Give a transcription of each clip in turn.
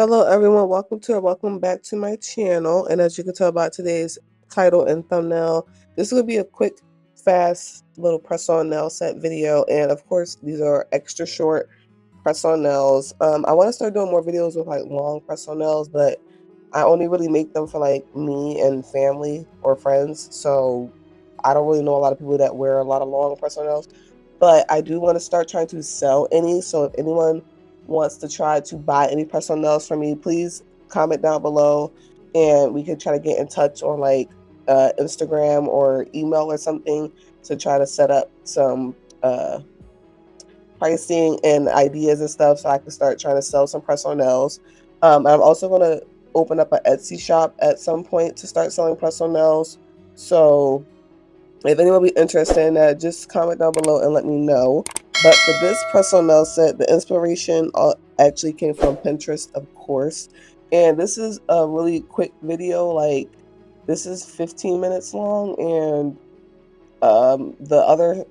Hello everyone, welcome back to my channel. And as you can tell by today's title and thumbnail, this will be a quick, fast little press-on nail set video. And of course, these are extra short press-on nails. I want to start doing more videos with like long press-on nails, but I only really make them for like me and family or friends. So I don't really know a lot of people that wear a lot of long press-on nails, but I do want to start trying to sell any. So if anyone wants to try to buy any press-on nails from me, please comment down below and we can try to get in touch on like Instagram or email or something to try to set up some pricing and ideas and stuff so I can start trying to sell some press-on nails. I'm also going to open up an Etsy shop at some point to start selling press-on nails. So if anyone be interested in that, just comment down below and let me know. But for this press-on nail set, the inspiration actually came from Pinterest, of course. And this is a really quick video. Like, this is 15 minutes long. And the other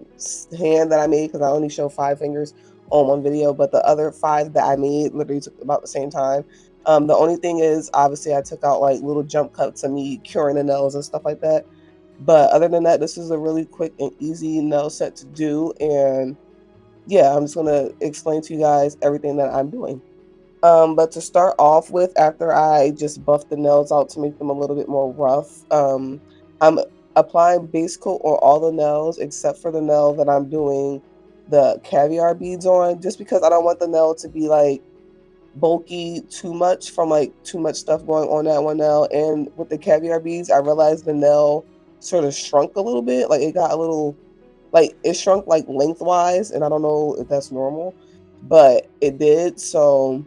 hand that I made, because I only show 5 fingers on one video, but the other 5 that I made literally took about the same time. The only thing is, obviously, I took out like little jump cuts of me curing the nails and stuff like that. But other than that, this is a really quick and easy nail set to do. And yeah, I'm just going to explain to you guys everything that I'm doing. But to start off with, after I just buffed the nails out to make them a little bit more rough, I'm applying base coat on all the nails except for the nail that I'm doing the caviar beads on, just because I don't want the nail to be like bulky too much from like too much stuff going on that one nail. And with the caviar beads, I realized the nail sort of shrunk a little bit. Like it got a little, like it shrunk like lengthwise, and I don't know if that's normal, but it did. So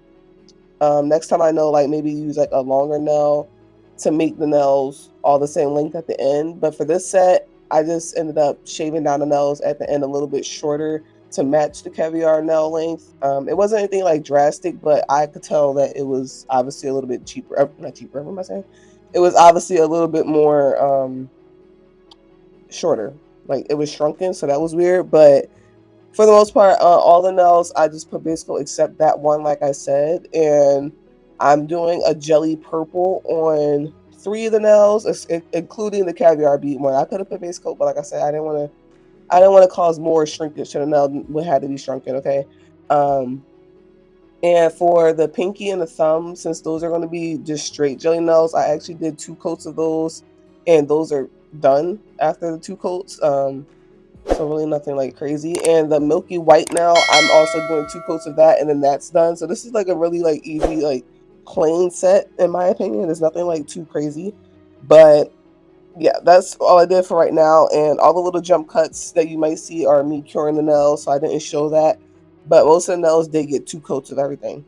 next time I know, like maybe use like a longer nail to make the nails all the same length at the end. But for this set, I just ended up shaving down the nails at the end a little bit shorter to match the caviar nail length. It wasn't anything like drastic, but I could tell that it was obviously a little bit cheaper. Not cheaper, what am I saying? It was obviously a little bit more shorter. Like it was shrunken, so that was weird. But for the most part, all the nails I just put base coat except that one, like I said. And I'm doing a jelly purple on 3 of the nails, including the caviar bead one. I could have put base coat, but like I said, I didn't want to. I didn't want to cause more shrinkage to the nail than what had to be shrunken. Okay. Um, and for the pinky and the thumb, since those are going to be just straight jelly nails, I actually did 2 coats of those, and those are done after the 2 coats. So really nothing like crazy. And the milky white now, I'm also doing 2 coats of that, and then that's done. So this is like a really like easy, like plain set in my opinion. There's nothing like too crazy. But yeah, that's all I did for right now. And all the little jump cuts that you might see are me curing the nails, so I didn't show that. But most of the nails did get 2 coats of everything.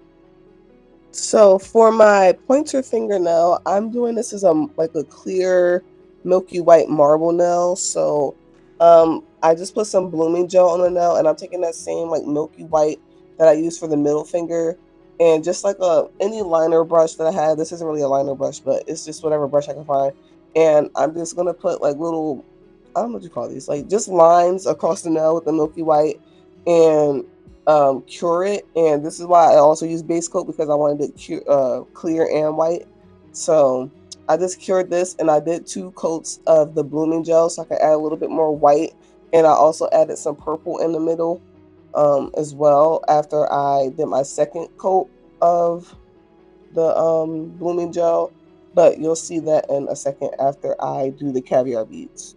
So for my pointer fingernail, I'm doing this as like a clear milky white marble nail. So I just put some blooming gel on the nail, and I'm taking that same like milky white that I use for the middle finger, and just like any liner brush that I had. This isn't really a liner brush, but it's just whatever brush I can find. And I'm just gonna put like little, I don't know what you call these, like just lines across the nail with the milky white, and cure it. And this is why I also use base coat, because I wanted it clear and white. So I just cured this, and I did 2 coats of the blooming gel so I could add a little bit more white. And I also added some purple in the middle as well after I did my second coat of the blooming gel. But you'll see that in a second after I do the caviar beads.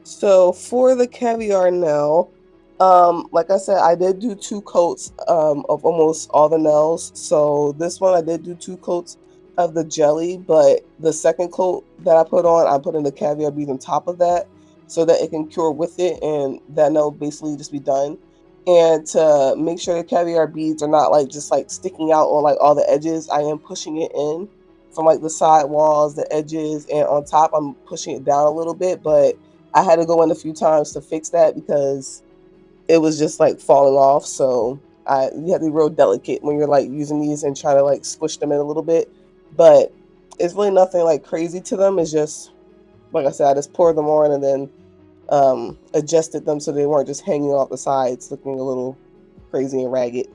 So for the caviar nail, like I said, I did do 2 coats of almost all the nails. So this one I did do 2 coats of the jelly, but the second coat that I put on, I put in the caviar bead on top of that so that it can cure with it, and that nail basically just be done. And to make sure the caviar beads are not like just like sticking out on like all the edges, I am pushing it in from like the side walls, the edges, and on top I'm pushing it down a little bit. But I had to go in a few times to fix that because it was just like falling off. So you have to be real delicate when you're like using these and try to like squish them in a little bit. But it's really nothing like crazy to them. It's just, like I said, I just poured them on and then adjusted them so they weren't just hanging off the sides looking a little crazy and ragged.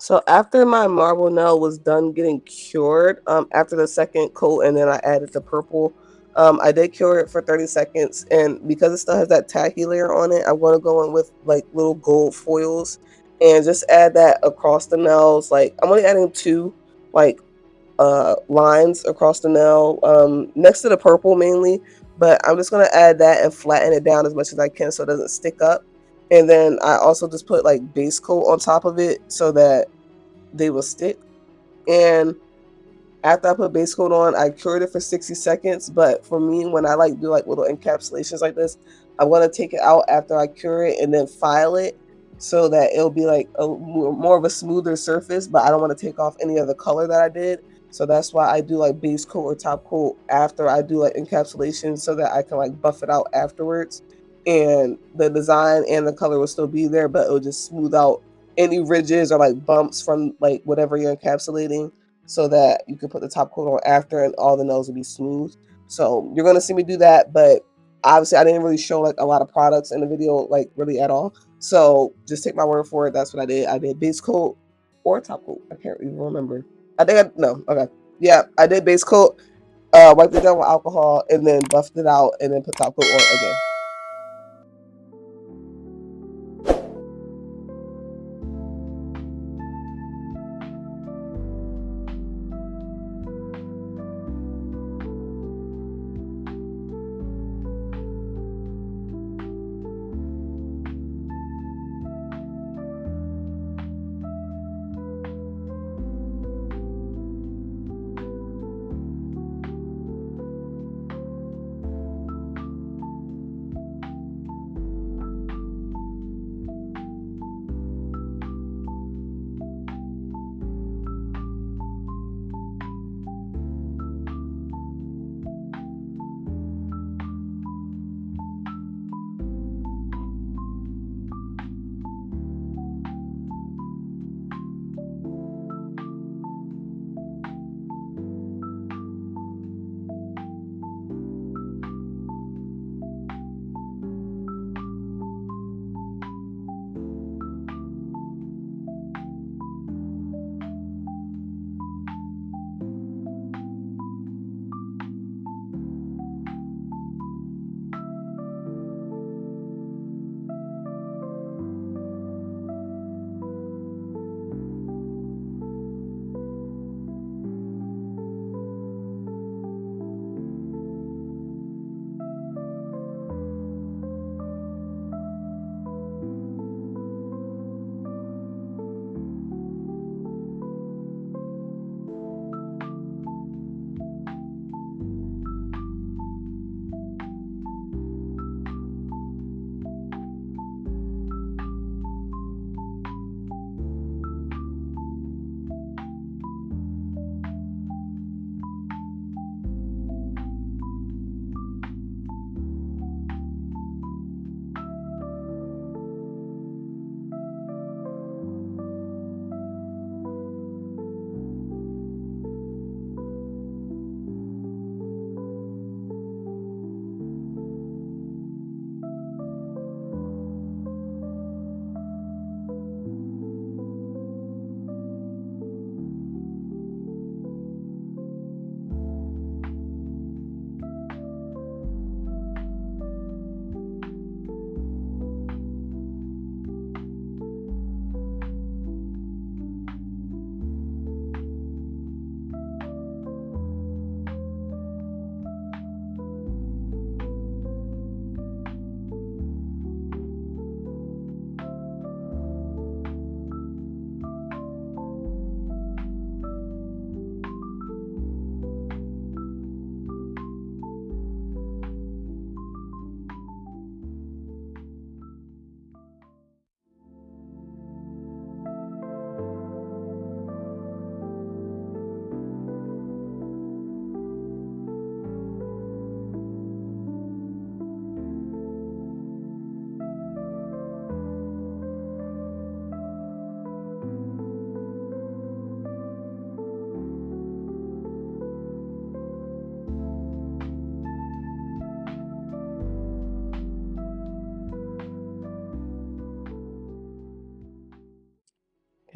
So after my marble nail was done getting cured, after the second coat, and then I added the purple, I did cure it for 30 seconds, and because it still has that tacky layer on it, I want to go in with like little gold foils and just add that across the nails. Like I'm only adding two, like lines across the nail, next to the purple mainly, but I'm just gonna add that and flatten it down as much as I can so it doesn't stick up. And then I also just put like base coat on top of it so that they will stick. And after I put base coat on, I cured it for 60 seconds. But for me, when I like do like little encapsulations like this, I want to take it out after I cure it and then file it so that it'll be like a more of a smoother surface. But I don't want to take off any of the color that I did. So that's why I do like base coat or top coat after I do like encapsulation so that I can like buff it out afterwards. And the design and the color will still be there, but it'll just smooth out any ridges or like bumps from like whatever you're encapsulating so that you can put the top coat on after and all the nails will be smooth. So you're gonna see me do that, but obviously I didn't really show like a lot of products in the video like really at all. So just take my word for it. That's what I did. I did base coat or top coat. I can't even remember. I think no, okay. Yeah, I did base coat, wiped it down with alcohol and then buffed it out and then put top coat on again.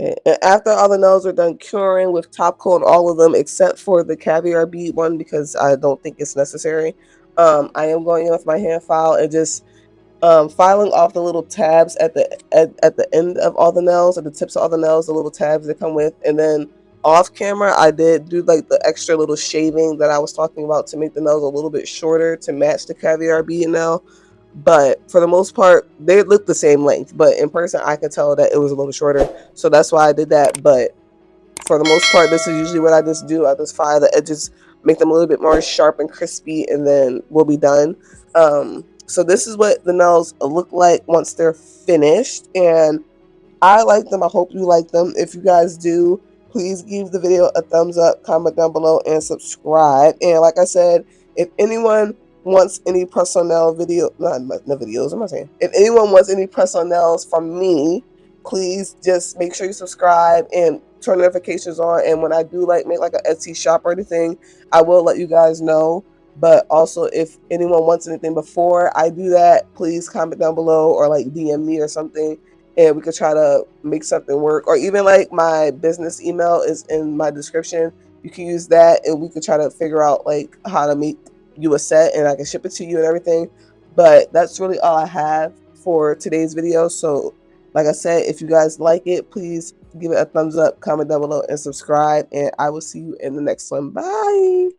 Okay. And after all the nails are done curing with top coat on all of them except for the caviar bead one because I don't think it's necessary, I am going in with my hand file and just filing off the little tabs at the end of all the nails, at the tips of all the nails, the little tabs that come with. And then off camera, I did do like the extra little shaving that I was talking about to make the nails a little bit shorter to match the caviar bead nail. But for the most part, they look the same length. But in person, I could tell that it was a little shorter. So that's why I did that. But for the most part, this is usually what I just do. I just file the edges, make them a little bit more sharp and crispy, and then we'll be done. So this is what the nails look like once they're finished. And I like them. I hope you like them. If you guys do, please give the video a thumbs up, comment down below, and subscribe. And like I said, if anyone wants any press on nail video, not no videos, what am I saying? If anyone wants any press on nails from me, please just make sure you subscribe and turn notifications on. And when I do make like an Etsy shop or anything, I will let you guys know. But also, if anyone wants anything before I do that, please comment down below or like DM me or something, and we could try to make something work. Or even like my business email is in my description. You can use that, and we could try to figure out like how to make you a set, and I can ship it to you and everything. But that's really all I have for today's video. So, like I said, if you guys like it, please give it a thumbs up, comment down below, and subscribe. And I will see you in the next one. Bye.